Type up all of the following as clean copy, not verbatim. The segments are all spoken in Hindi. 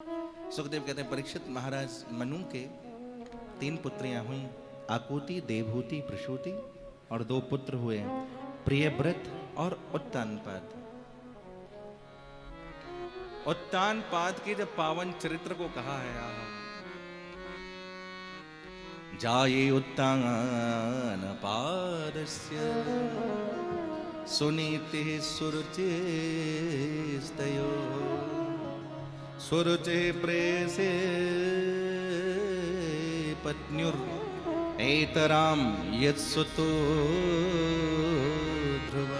सुखदेव कहते हैं परीक्षित महाराज मनु के 3 पुत्रियां हुई, आकुति, देवहूति, प्रसूति, और 2 पुत्र हुए प्रियव्रत और उत्तानपाद। उत्तानपाद के जब पावन चरित्र को कहा है, जाये उत्तानपादस्य सुनीति सुरुचिस्तयो सुरुचि प्रेसे पत्न्युर एतराम यत्सुतो ध्रुव।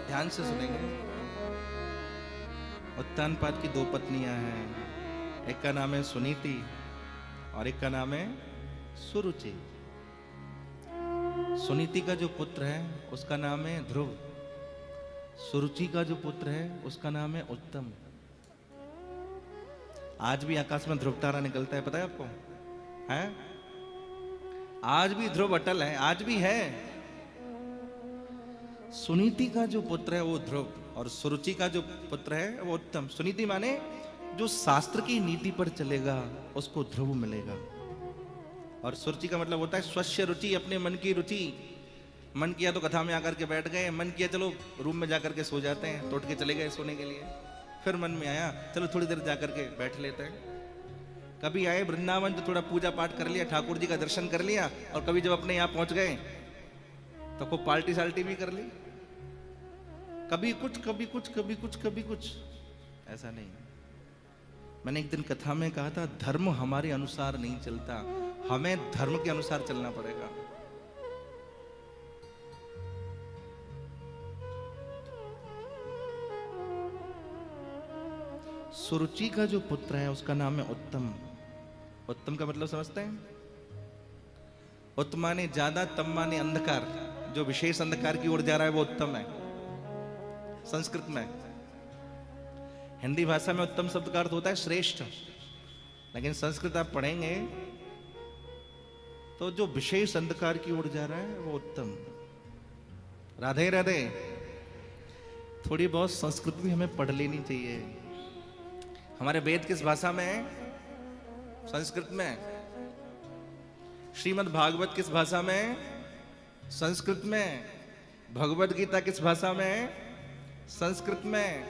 ध्यान से सुनेंगे। उत्तानपाद की 2 पत्नियां हैं, एक का नाम है सुनीति और एक का नाम है सुरुचि। सुनीति का जो पुत्र है उसका नाम है ध्रुव, सुरुचि का जो पुत्र है उसका नाम है उत्तम। आज भी आकाश में ध्रुव तारा निकलता है, पता है आपको? है? आज भी ध्रुव अटल है, आज भी है। सुनीति का जो पुत्र है वो ध्रुव और सुरुचि का जो पुत्र है वो उत्तम। सुनीति माने जो शास्त्र की नीति पर चलेगा उसको ध्रुव मिलेगा, और सुरुचि का मतलब होता है स्वस्य रुचि, अपने मन की रुचि। मन किया तो कथा में आकर के बैठ गए, मन किया चलो रूम में जाकर के सो जाते हैं, तो उठ के चले गए सोने के लिए। फिर मन में आया चलो थोड़ी देर जाकर के बैठ लेते हैं। कभी आए वृंदावन तो थोड़ा पूजा पाठ कर लिया, ठाकुर जी का दर्शन कर लिया, और कभी जब अपने यहाँ पहुंच गए तो खूब पार्टी साल्टी भी कर ली। कभी कुछ कभी कुछ कभी कुछ कभी कुछ, ऐसा नहीं। मैंने एक दिन कथा में कहा था धर्म हमारे अनुसार नहीं चलता, हमें धर्म के अनुसार चलना पड़ेगा। सुरुचि का जो पुत्र है उसका नाम है उत्तम। उत्तम का मतलब समझते हैं? उत्तम माने ज्यादा, तम माने अंधकार। जो विशेष अंधकार की ओर जा रहा है वो उत्तम है संस्कृत में। हिंदी भाषा में उत्तम शब्द का अर्थ होता है श्रेष्ठ, लेकिन संस्कृत आप पढ़ेंगे तो जो विशेष अंधकार की ओर जा रहा है वो उत्तम। राधे राधे। थोड़ी बहुत संस्कृत भी हमें पढ़ लेनी चाहिए। हमारे वेद किस भाषा में है? संस्कृत में। श्रीमद् भागवत किस भाषा में है? संस्कृत में। भगवद गीता किस भाषा में है? संस्कृत में।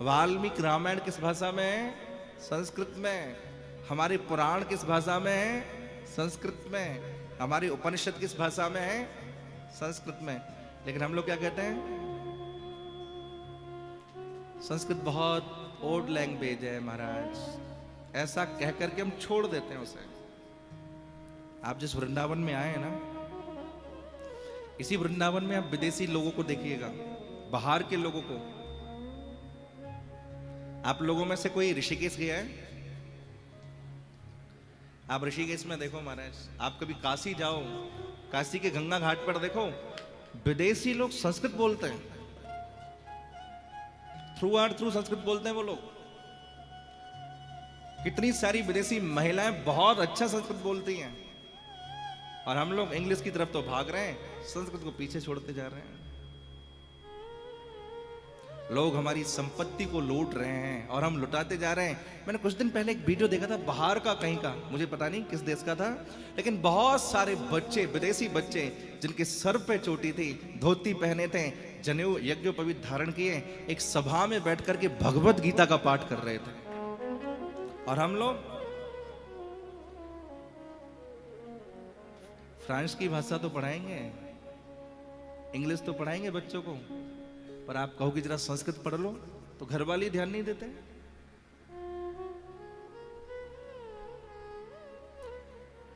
वाल्मीकि रामायण किस भाषा में है? संस्कृत में। हमारे पुराण किस भाषा में है? संस्कृत में। हमारी उपनिषद किस भाषा में है? संस्कृत में। लेकिन हम लोग क्या कहते हैं? संस्कृत बहुत ओल्ड लैंग्वेज है महाराज, ऐसा कह करके हम छोड़ देते हैं उसे। आप जिस वृंदावन में आए हैं ना, इसी वृंदावन में आप विदेशी लोगों को देखिएगा, बाहर के लोगों को। आप लोगों में से कोई ऋषिकेश गया है? आप ऋषिकेश में देखो महाराज, आप कभी काशी जाओ, काशी के गंगा घाट पर देखो, विदेशी लोग संस्कृत बोलते हैं, थ्रू संस्कृत बोलते हैं वो लोग। कितनी सारी विदेशी महिलाएं बहुत अच्छा संस्कृत बोलती हैं, और हम लोग इंग्लिश की तरफ तो भाग रहे हैं, संस्कृत को पीछे छोड़ते जा रहे हैं। लोग हमारी संपत्ति को लूट रहे हैं और हम लुटाते जा रहे हैं। मैंने कुछ दिन पहले एक वीडियो देखा था, बाहर का कहीं का, मुझे पता नहीं किस देश का था, लेकिन बहुत सारे बच्चे, विदेशी बच्चे, जिनके सर पे चोटी थी, धोती पहने थे, जनेऊ यज्ञोपवीत धारण किए, एक सभा में बैठ करके भगवत गीता का पाठ कर रहे थे। और हम लोग फ्रांस की भाषा तो पढ़ाएंगे, इंग्लिश तो पढ़ाएंगे बच्चों को, पर आप कहोगे जरा संस्कृत पढ़ लो, तो घर वाले ध्यान नहीं देते।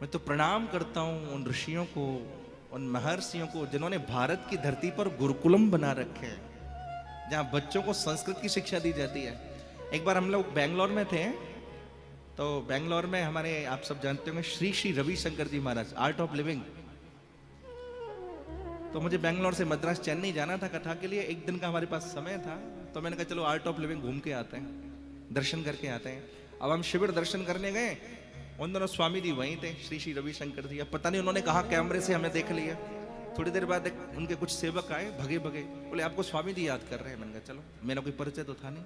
मैं तो प्रणाम करता हूं उन ऋषियों को, उन महर्षियों को, जिन्होंने भारत की धरती पर गुरुकुलम बना रखे हैं, जहां बच्चों को संस्कृत की शिक्षा दी जाती है। एक बार हम लोग बेंगलोर में थे, तो बेंगलोर में हमारे, आप सब जानते होंगे, श्री श्री रविशंकर जी महाराज, आर्ट ऑफ लिविंग। तो मुझे बेंगलोर से मद्रास चेन्नई जाना था कथा के लिए, एक दिन का हमारे पास समय था, तो मैंने कहा चलो आर्ट ऑफ लिविंग घूम के आते हैं, दर्शन करके आते हैं। अब हम शिविर दर्शन करने गए, उन दोनों स्वामी जी वहीं थे, श्री श्री रविशंकर जी। अब पता नहीं उन्होंने कहा कैमरे से हमें देख लिया। थोड़ी देर बाद उनके कुछ सेवक आए, भगे भगे, बोले आपको स्वामी जी याद कर रहे हैं। मैंने कहा चलो, मेरा कोई परिचय तो था नहीं।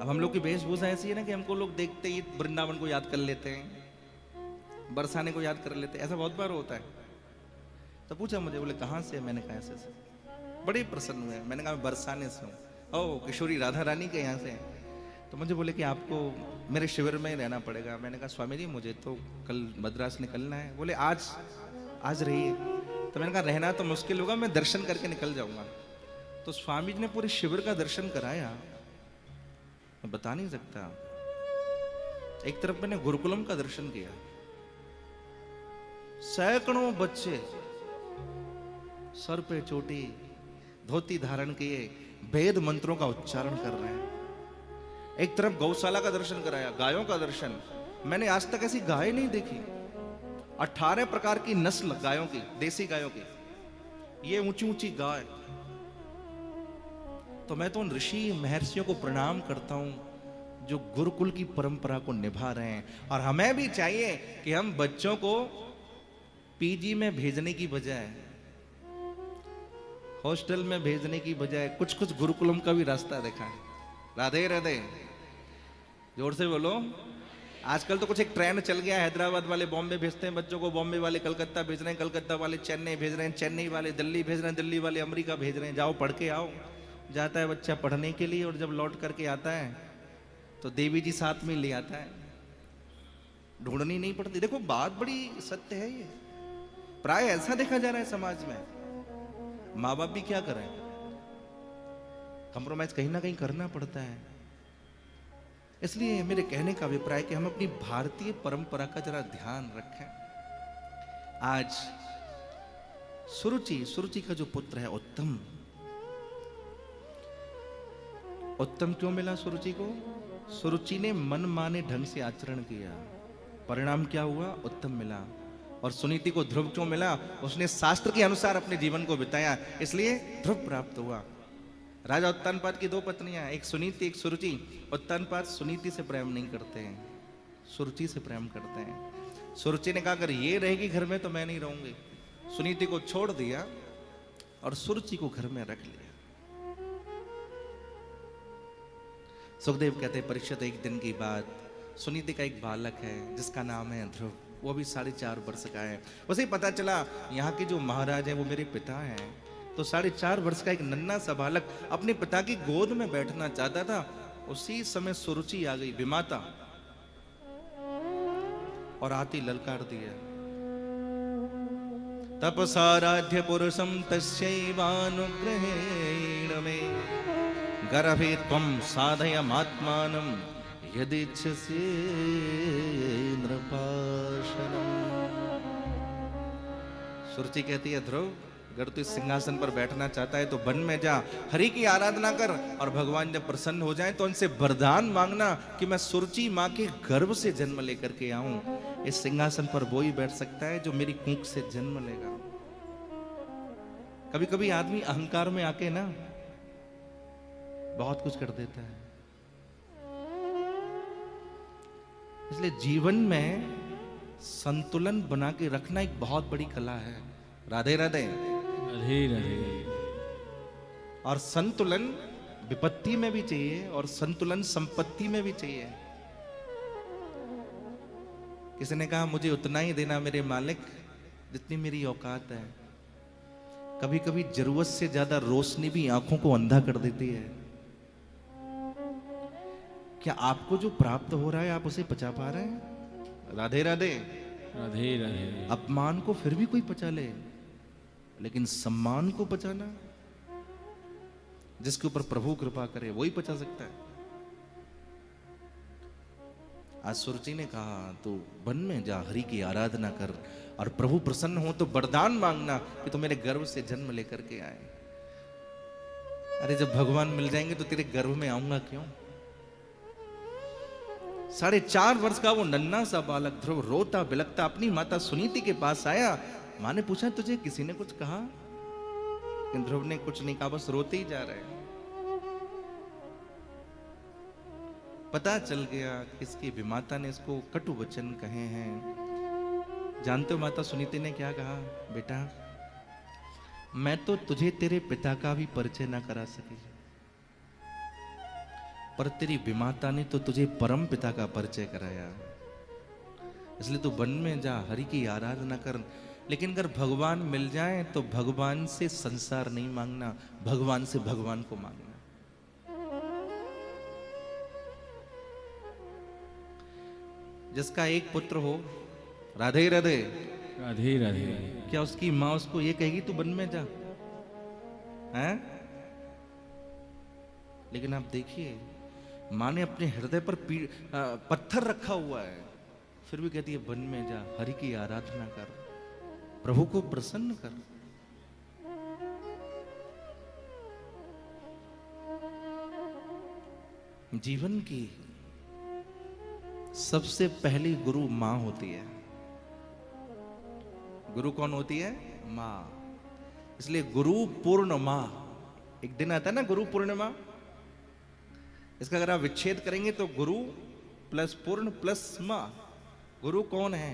अब हम लोग की वेशभूषा ऐसी है ना कि हमको लोग देखते ही वृंदावन को याद कर लेते हैं, बरसाने को याद कर लेते हैं, ऐसा बहुत बार होता है। तो पूछा मुझे, बोले कहाँ से? मैंने कहा ऐसे से। बड़े प्रसन्न हुए। मैंने कहा मैं बरसाने से हूँ। ओ किशोरी राधा रानी के यहाँ से हैं। तो मुझे बोले कि आपको मेरे शिविर में ही रहना पड़ेगा। मैंने कहा स्वामी जी मुझे तो कल मद्रास निकलना है। बोले आज रहिए। तो मैंने कहा रहना तो मुश्किल होगा, मैं दर्शन करके निकल जाऊंगा। तो स्वामी जी ने पूरे शिविर का दर्शन कराया, मैं बता नहीं सकता। एक तरफ मैंने गुरुकुलम का दर्शन किया, सैकड़ों बच्चे सर पे चोटी धोती धारण किए वेद मंत्रों का उच्चारण कर रहे हैं। एक तरफ गौशाला का दर्शन कराया, गायों का दर्शन। मैंने आज तक ऐसी गाय नहीं देखी। 18 प्रकार की नस्ल गायों की, देसी गायों की, ये ऊंची ऊंची गाय। तो मैं तो उन ऋषि महर्षियों को प्रणाम करता हूं जो गुरुकुल की परंपरा को निभा रहे हैं। और हमें भी चाहिए कि हम बच्चों को पीजी में भेजने की बजाय, हॉस्टल में भेजने की बजाय कुछ कुछ गुरुकुलम का भी रास्ता दिखाएं। राधे राधे, जोर से बोलो। आजकल तो कुछ एक ट्रेंड चल गया है, हैदराबाद वाले बॉम्बे भेजते हैं बच्चों को, बॉम्बे वाले कलकत्ता भेज रहे हैं, कलकत्ता वाले चेन्नई भेज रहे हैं, चेन्नई वाले दिल्ली भेज रहे हैं, दिल्ली वाले अमेरिका भेज रहे हैं। जाओ पढ़ के आओ। जाता है बच्चा पढ़ने के लिए, और जब लौट करके आता है तो देवी जी साथ में ले आता है, ढूंढनी नहीं पड़ती। देखो बात बड़ी सत्य है ये, प्राय ऐसा देखा जा रहा है समाज में। माँ बाप भी क्या करें, कंप्रोमाइज कहीं ना कहीं करना पड़ता है। इसलिए मेरे कहने का अभिप्राय कि हम अपनी भारतीय परंपरा का जरा ध्यान रखें। आज सुरुचि का जो पुत्र है उत्तम, उत्तम क्यों मिला सुरुचि को? सुरुचि ने मन माने ढंग से आचरण किया, परिणाम क्या हुआ? उत्तम मिला। और सुनीति को ध्रुव क्यों मिला? उसने शास्त्र के अनुसार अपने जीवन को बिताया, इसलिए ध्रुव प्राप्त हुआ। राजा उत्तानपाद की 2 पत्नियां, एक सुनीति एक सुरुचि। उत्तानपाद सुनीति से प्रेम नहीं करते हैं, सुरुचि से प्रेम करते हैं। सुरुचि ने कहा अगर ये रहेगी घर में तो मैं नहीं रहूंगी। सुनीति को छोड़ दिया और सुरुचि को घर में रख लिया। सुखदेव कहते हैं परीक्षित, एक दिन की बात, सुनीति का एक बालक है जिसका नाम है ध्रुव, वो भी 4.5 वर्ष का है। उसे पता चला यहाँ के जो महाराज हैं वो मेरे पिता हैं। तो 4.5 वर्ष का एक नन्हा सा बालक अपने पिता की गोद में बैठना चाहता था। उसी समय सुरुचि आ गई, विमाता, और आती ललकार दिया, तपसाराध्य पुरुषम तस्यैवानुग्रहेण मे गर्भे त्वं साधयमात्मानं यदिच्छसि नृपाशनम्। सुरुचि कहती है ध्रुव, अगर तू इस सिंहासन पर बैठना चाहता है तो वन में जा, हरि की आराधना कर, और भगवान जब प्रसन्न हो जाए तो उनसे वरदान मांगना कि मैं सुरुचि माँ के गर्भ से जन्म लेकर के आऊं। इस सिंहासन पर वो ही बैठ सकता है जो मेरी कूख से जन्म लेगा। कभी कभी आदमी अहंकार में आके ना बहुत कुछ कर देता है। इसलिए जीवन में संतुलन बना के रखना एक बहुत बड़ी कला है। राधे राधे, राधे राधे। और संतुलन विपत्ति में भी चाहिए और संतुलन संपत्ति में भी चाहिए। किसी ने कहा मुझे उतना ही देना मेरे मालिक जितनी मेरी औकात है। कभी कभी जरूरत से ज्यादा रोशनी भी आंखों को अंधा कर देती है। क्या आपको जो प्राप्त हो रहा है आप उसे पचा पा रहे हैं? राधे राधे, राधे राधे। अपमान को फिर भी कोई पचा ले, लेकिन सम्मान को पचाना, जिसके ऊपर प्रभु कृपा करे वही पचा सकता है। आज सुरुचि ने कहा तू वन में जा, हरि की आराधना कर, और प्रभु प्रसन्न हो तो वरदान मांगना कि तू मेरे गर्भ से जन्म लेकर के आए। अरे जब भगवान मिल जाएंगे तो तेरे गर्भ में आऊंगा क्यों? 4.5 वर्ष का वो नन्हा सा बालक ध्रुव रोता बिलखता अपनी माता सुनीति के पास आया। माँ ने पूछा तुझे किसी ने कुछ कहा? लेकिन ध्रुव ने कुछ नहीं कहा, बस रोते ही जा रहे। पता चल गया किसकी विमाता ने इसको कटु वचन कहे हैं। जानते हो माता सुनीति ने क्या कहा? बेटा मैं तो तुझे तेरे पिता का भी परिचय ना करा सकी, पर तेरी विमाता ने तो तुझे परम पिता का परिचय कराया, इसलिए तू वन में जा, हरि की आराधना कर। लेकिन अगर भगवान मिल जाए तो भगवान से संसार नहीं मांगना, भगवान से भगवान को मांगना। जिसका एक पुत्र हो, राधे राधे, राधे राधे। क्या उसकी माँ उसको ये कहेगी तू वन में जा? हैं? लेकिन आप देखिए, माँ ने अपने हृदय पर पत्थर रखा हुआ है, फिर भी कहती है वन में जा, हरि की आराधना कर, प्रभु को प्रसन्न कर। जीवन की सबसे पहली गुरु मां होती है। गुरु कौन होती है? मां। इसलिए गुरु पूर्णिमा, एक दिन आता है ना गुरु पूर्णिमा, इसका अगर आप विच्छेद करेंगे तो गुरु प्लस पूर्ण प्लस मां। गुरु कौन है?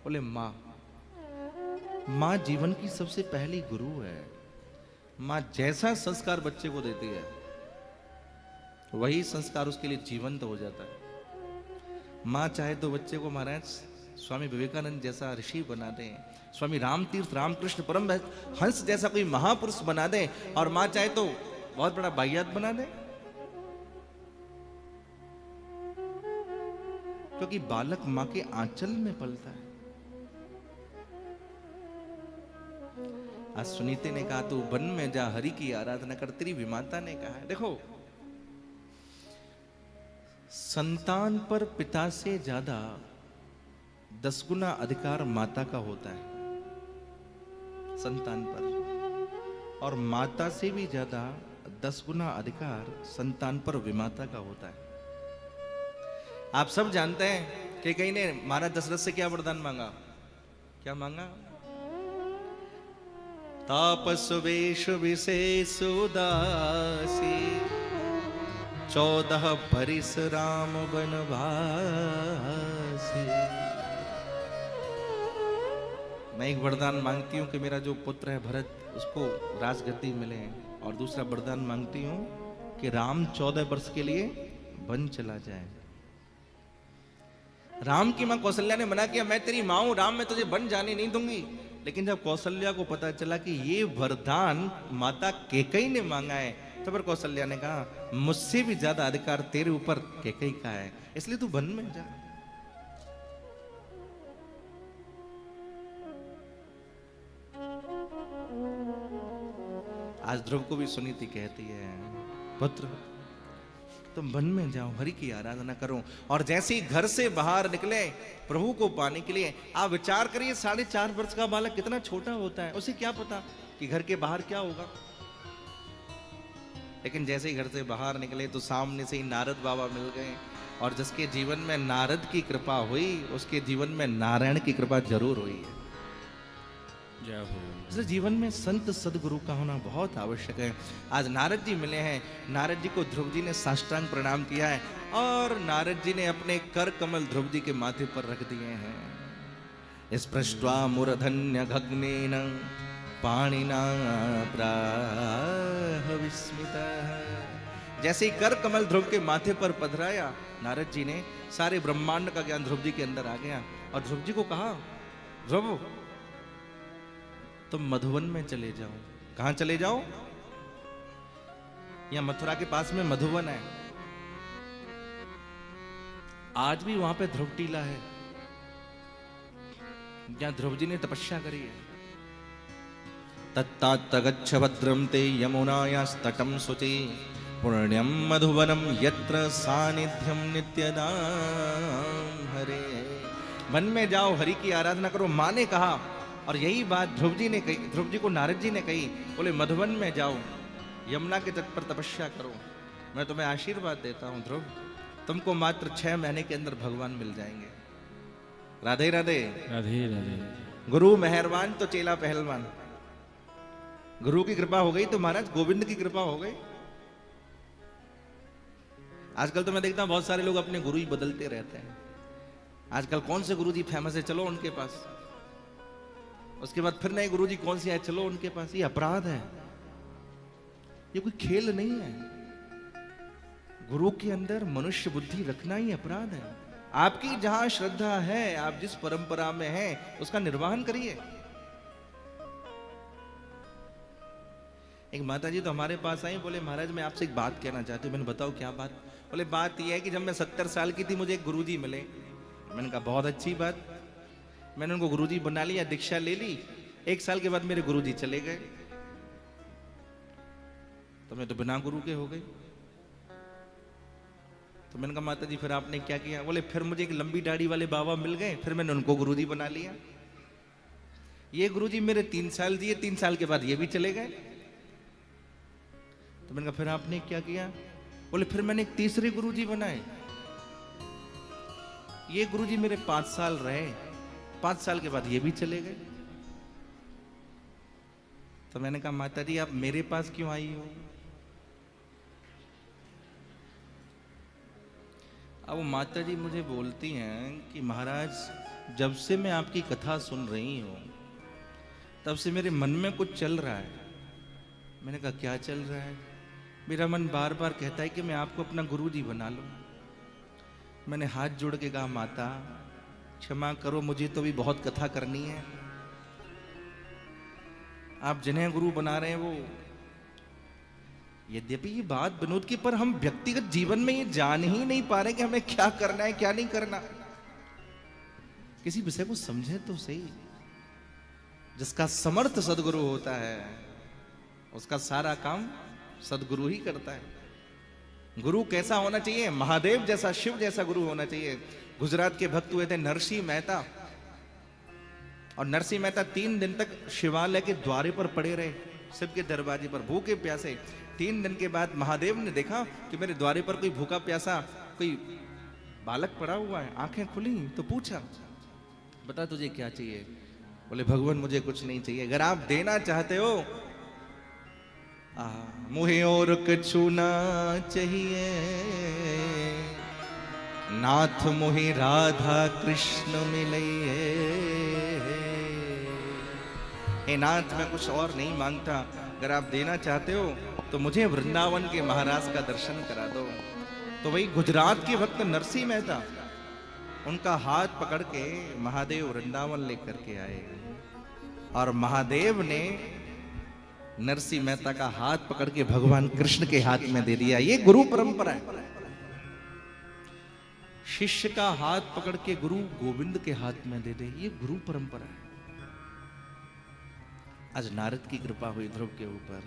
बोले मां। मां जीवन की सबसे पहली गुरु है। मां जैसा संस्कार बच्चे को देती है, वही संस्कार उसके लिए जीवंत हो जाता है। मां चाहे तो बच्चे को महाराज स्वामी विवेकानंद जैसा ऋषि बना दे, स्वामी रामतीर्थ रामकृष्ण परम हंस जैसा कोई महापुरुष बना दे, और मां चाहे तो बहुत बड़ा वाहियात बना दे, क्योंकि बालक मां के आंचल में पलता है। आज सुनीति ने कहा तू वन में जा, हरि की आराधना कर, तेरी विमाता ने कहा है। देखो, संतान पर पिता से ज्यादा 10 गुना अधिकार माता का होता है संतान पर, और माता से भी ज्यादा 10 गुना अधिकार संतान पर विमाता का होता है। आप सब जानते हैं कि कहीं ने महाराज दशरथ से क्या वरदान मांगा? क्या मांगा? तापस वेश विशेष उदासी, 14 बरिस राम वनवासी। मैं एक वरदान मांगती हूं कि मेरा जो पुत्र है भरत, उसको राजगद्दी मिले, और दूसरा वरदान मांगती हूं कि राम 14 वर्ष के लिए वन चला जाए। राम की मां कौशल्या ने मना किया, मैं तेरी मां हूं राम, मैं तुझे वन जाने नहीं दूंगी। लेकिन जब कौशल्या को पता चला कि ये वरदान माता कैकेयी ने मांगा है, तो फिर कौशल्या ने कहा मुझसे भी ज्यादा अधिकार तेरे ऊपर कैकेयी का है, इसलिए तू वन में जा। आज ध्रुव को भी सुनीति कहती है, पुत्र तुम वन में जाओ, हरि की आराधना करो। और जैसे ही घर से बाहर निकले प्रभु को पाने के लिए, आप विचार करिए 4.5 वर्ष का बालक कितना छोटा होता है, उसे क्या पता कि घर के बाहर क्या होगा। लेकिन जैसे ही घर से बाहर निकले तो सामने से ही नारद बाबा मिल गए, और जिसके जीवन में नारद की कृपा हुई, उसके जीवन में नारायण की कृपा जरूर हुई है। इसलिए जीवन में संत सदगुरु का होना बहुत आवश्यक है। आज नारद जी मिले हैं, नारद जी को ध्रुव जी ने साष्टांग प्रणाम किया है, और नारद जी ने अपने कर कमल ध्रुव जी के माथे पर रख दिए हैं। स्पृष्ट्वा मूर्धन्य गगनेन पाणिना प्राह विस्मितः। जैसे ही कर कमल ध्रुव के माथे पर पधराया नारद जी ने, सारे ब्रह्मांड का ज्ञान ध्रुव जी के अंदर आ गया, और ध्रुव जी को कहा, ध्रुव तुम मधुवन में चले जाओ। कहां चले जाओ? यहां मथुरा के पास में मधुवन है, आज भी वहां पे ध्रुव टीला है, जहां ध्रुव जी ने तपस्या करी है। तत्तात गच्छ भद्रम ते यमुनायास्तटं शुचि, पुण्यम मधुवनम यत्र सानिध्यम नित्यदां हरे। वन में जाओ, हरि की आराधना करो, मां ने कहा। और यही बात ध्रुव जी ने कही, ध्रुव जी को नारद जी ने कही, बोले मधुवन में जाओ, यमुना के तट पर तपस्या करो, मैं तुम्हें आशीर्वाद देता हूं ध्रुव, तुमको मात्र 6 महीने के अंदर भगवान मिल जाएंगे। राधे राधे। राधे राधे। गुरु मेहरबान तो चेला पहलवान। गुरु की कृपा हो गई तो महाराज गोविंद की कृपा हो गई। आजकल तो मैं देखता हूं बहुत सारे लोग अपने गुरु ही बदलते रहते हैं। आजकल कौन से गुरु जी फेमस है, चलो उनके पास, उसके बाद फिर नए गुरुजी कौन से आए, चलो उनके पास। ये अपराध है, ये कोई खेल नहीं है। गुरु के अंदर मनुष्य बुद्धि रखना ही अपराध है। आपकी जहां श्रद्धा है, आप जिस परंपरा में हैं, उसका निर्वहन करिए। एक माता जी तो हमारे पास आई, बोले महाराज मैं आपसे एक बात कहना चाहती हूँ। मैंने बताओ क्या बात? बोले बात यह है कि जब मैं 70 साल की थी मुझे एक गुरुजी मिले। मैंने कहा बहुत अच्छी बात। मैंने उनको गुरुजी बना लिया, दीक्षा ले ली। 1 साल के बाद मेरे गुरुजी चले गए, तो मैं तो बिना गुरु के हो गई। तो मैंने कहा माता जी फिर आपने क्या किया? बोले फिर मुझे एक लंबी दाढ़ी वाले बाबा मिल गए, फिर मैंने उनको गुरुजी बना लिया। ये गुरुजी मेरे 3 साल दिए, 3 साल के बाद ये भी चले गए। तो मैंने कहा फिर आपने क्या किया? बोले फिर मैंने एक तीसरे गुरुजी बनाए। ये गुरुजी मेरे 5 साल रहे, 5 साल के बाद ये भी चले गए। तो मैंने कहा माता जी आप मेरे पास क्यों आई हो? अब वो माता जी मुझे बोलती हैं कि महाराज जब से मैं आपकी कथा सुन रही हूं तब से मेरे मन में कुछ चल रहा है। मैंने कहा क्या चल रहा है? मेरा मन बार बार कहता है कि मैं आपको अपना गुरुजी बना लूं। मैंने हाथ जोड़ के कहा माता क्षमा करो, मुझे तो भी बहुत कथा करनी है। आप जिन्हें गुरु बना रहे हैं वो, यद्यपि ये बात विनोद की, पर हम व्यक्तिगत जीवन में ये जान ही नहीं पा रहे कि हमें क्या करना है क्या नहीं करना। किसी विषय को समझे तो सही। जिसका समर्थ सदगुरु होता है उसका सारा काम सदगुरु ही करता है। गुरु कैसा होना चाहिए? महादेव जैसा, शिव जैसा गुरु होना चाहिए। गुजरात के भक्त हुए थे नरसिंह मेहता, और नरसिंह मेहता 3 दिन तक शिवालय के द्वारे पर पड़े रहे, शिव के दरवाजे पर भूखे प्यासे। 3 दिन के बाद महादेव ने देखा कि मेरे द्वारे पर कोई भूखा प्यासा कोई बालक पड़ा हुआ है। आंखें खुली तो पूछा बता तुझे क्या चाहिए? बोले भगवान मुझे कुछ नहीं चाहिए, अगर आप देना चाहते हो मुझे और कछु ना चाहिए, नाथ मोहि राधा कृष्ण मिले। हे नाथ मैं कुछ और नहीं मांगता, अगर आप देना चाहते हो तो मुझे वृंदावन के महाराज का दर्शन करा दो। तो वही गुजरात के भक्त नरसिंह मेहता, उनका हाथ पकड़ के महादेव वृंदावन लेकर के आए, और महादेव ने नरसिंह मेहता का हाथ पकड़ के भगवान कृष्ण के हाथ में दे दिया। ये गुरु परंपरा है। शिष्य का हाथ पकड़ के गुरु गोविंद के हाथ में दे दे, ये गुरु परंपरा है। आज नारद की कृपा हुई ध्रुव के ऊपर,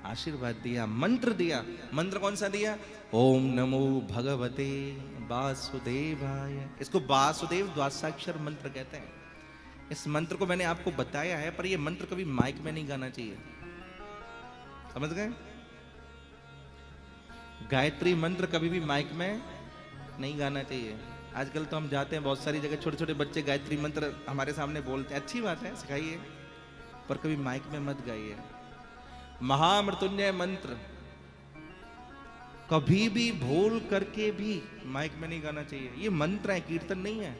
आशीर्वाद दिया, मंत्र दिया। मंत्र कौन सा दिया? ओम नमो भगवते वासुदेवाय। इसको वासुदेव द्वादशाक्षर मंत्र कहते हैं। इस मंत्र को मैंने आपको बताया है, पर यह मंत्र कभी माइक में नहीं गाना चाहिए, समझ गए? गायत्री मंत्र कभी भी माइक में नहीं गाना चाहिए। आजकल तो हम जाते हैं बहुत सारी जगह, छोटे छोटे बच्चे गायत्री मंत्र हमारे सामने बोलते हैं, अच्छी बात है, सिखाइए, पर कभी माइक में मत गाइए। महामृत्युंजय मंत्र कभी भी भूल करके भी माइक में नहीं गाना चाहिए। ये मंत्र है, कीर्तन नहीं है।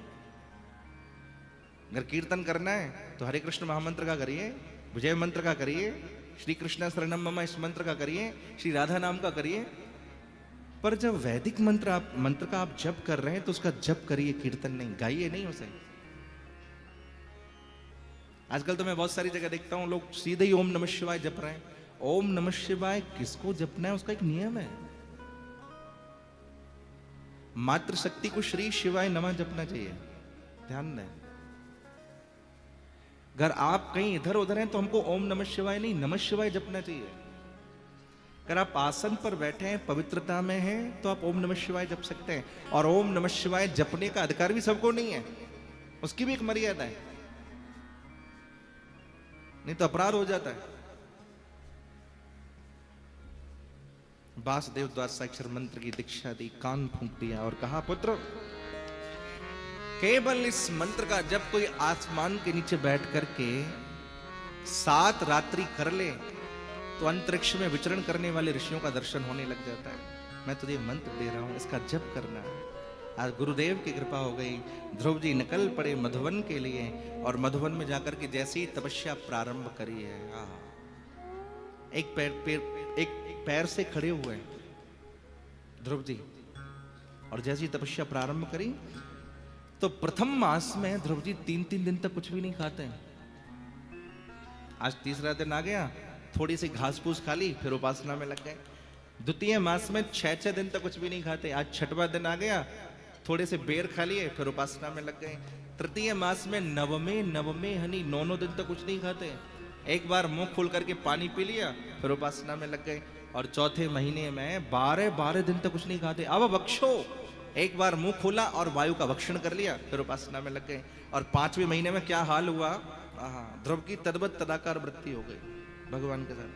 अगर कीर्तन करना है तो हरे कृष्ण महामंत्र का करिए, विजय मंत्र का करिए, श्री कृष्ण शरणम मम इस मंत्र का करिए, श्री राधा नाम का करिए। पर जब वैदिक मंत्र का आप जप कर रहे हैं तो उसका जप करिए, कीर्तन नहीं, गाइए नहीं उसे। आजकल तो मैं बहुत सारी जगह देखता हूं लोग सीधे ही ओम नमः शिवाय जप रहे हैं। ओम नमः शिवाय किसको जपना है उसका एक नियम है। मातृशक्ति को श्री शिवाय नमः जपना चाहिए, ध्यान दें। अगर आप कहीं इधर उधर हैं तो हमको ओम नमः शिवाय नहीं, नमः शिवाय जपना चाहिए। अगर आप आसन पर बैठे हैं, पवित्रता में हैं, तो आप ओम नमः शिवाय जप सकते हैं। और ओम नमः शिवाय जपने का अधिकार भी सबको नहीं है, उसकी भी एक मर्यादा है, नहीं तो अपराध हो जाता है। वासुदेव द्वादशाक्षर मंत्र की दीक्षा दी, कान फूंक दिया और कहा पुत्र केवल इस मंत्र का जब कोई आसमान के नीचे बैठ करके 7 रात्रि कर ले तो अंतरिक्ष में विचरण करने वाले ऋषियों का दर्शन होने लग जाता है। मैं तुझे मंत्र दे रहा हूं, इसका जप करना है। आज गुरुदेव की कृपा हो गई, ध्रुव जी निकल पड़े मधुवन के लिए, और मधुवन में जाकर के जैसी तपस्या प्रारंभ करी है। एक पैर से खड़े हुए, ध्रुव जी। और जैसी तपस्या प्रारंभ करी तो प्रथम मास में ध्रुव जी 3-3 दिन तक कुछ भी नहीं खाते हैं। आज तीसरा दिन आ गया, थोड़ी सी घास फूस खा ली, फिर उपासना में लग गए। द्वितीय मास में 6-6 दिन तक कुछ भी नहीं खाते। आज छठवां दिन आ गया, थोड़े से बेर खा लिए, फिर उपासना में लग गए। तृतीय मास में नवमे हनी 9 दिन तक कुछ नहीं खाते। एक बार मुंह खोल करके पानी पी लिया, फिर उपासना में लग गए। और चौथे महीने में 12 दिन तक कुछ नहीं खाते। अब बक्षो, एक बार मुंह खोला और वायु का भक्षण कर लिया, फिर उपासना में लग गए। और 5वें महीने में क्या हाल हुआ, ध्रुव की तद्वत तदाकार वृत्ति हो गई भगवान के साथ।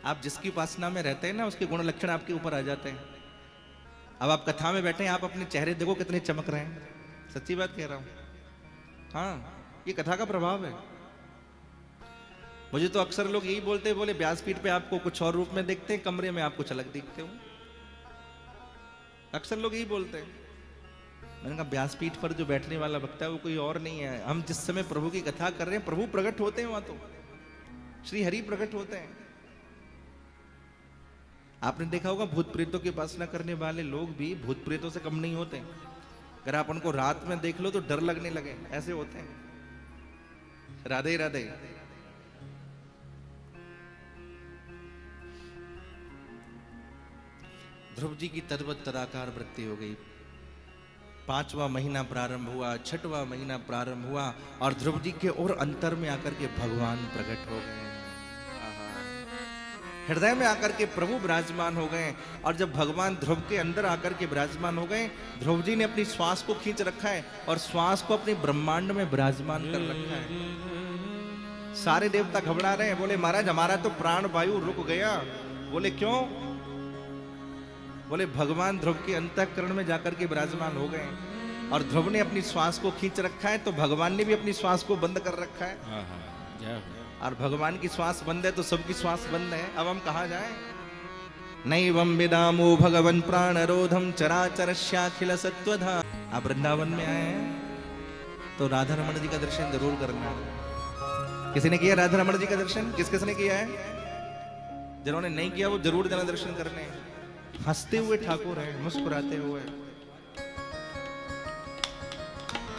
आप जिसकी उपासना में रहते हैं ना, उसके गुण लक्षण आपके ऊपर आ जाते हैं। अब आप कथा में बैठे हैं, आप अपने चेहरे देखो कितने चमक रहे हैं। सच्ची बात कह रहा हूं। हाँ, ये कथा का प्रभाव है। मुझे तो अक्सर लोग यही बोलते हैं, बोले व्यासपीठ पे आपको कुछ और रूप में देखते हैं, कमरे में आप कुछ अलग दिखते हो। अक्सर लोग यही बोलते हैं। मैंने कहा व्यासपीठ पर जो बैठने वाला वक्ता है वो कोई और नहीं है। हम जिस समय प्रभु की कथा कर रहे हैं, प्रभु प्रकट होते हैं वहां, तो श्री हरि प्रकट होते हैं। आपने देखा होगा भूत प्रेतों की उपासना करने वाले लोग भी भूत प्रेतों से कम नहीं होते। अगर आप उनको रात में देख लो तो डर लगने लगे, ऐसे होते हैं। राधे राधे। ध्रुव जी की तद्वत तदाकार वृत्ति हो गई। 5वां महीना प्रारंभ हुआ, 6वां महीना प्रारंभ हुआ और ध्रुव जी के और अंतर में आकर के भगवान प्रकट हो गए। हृदय में आकर के प्रभु विराजमान हो गए। और जब भगवान ध्रुव के अंदर आकर के विराजमान हो गए, ध्रुव जी ने अपनी श्वास को खींच रखा है और श्वास को अपने ब्रह्मांड में विराजमान कर रखा है। सारे देवता घबरा रहे हैं, बोले महाराज हमारा तो प्राण वायु रुक गया। बोले क्यों? बोले भगवान ध्रुव के अंतःकरण में जाकर के विराजमान हो गए और ध्रुव ने अपनी श्वास को खींच रखा है, तो भगवान ने भी अपनी श्वास को बंद कर रखा है। और भगवान की श्वास बंद है तो सबकी श्वास बंद है। अब हम कहाँ जाएं? नैवं विदामो भगवन प्राणरोधम चराचरस्याखिल सत्वधा। आप वृंदावन में आए हैं तो राधा रमण जी का दर्शन जरूर करना। किसी ने किया राधा रमण जी का दर्शन? किस किसने किया है? जिन्होंने नहीं किया वो जरूर जाना दर्शन करने। हंसते हुए ठाकुर है, मुस्कुराते हुए।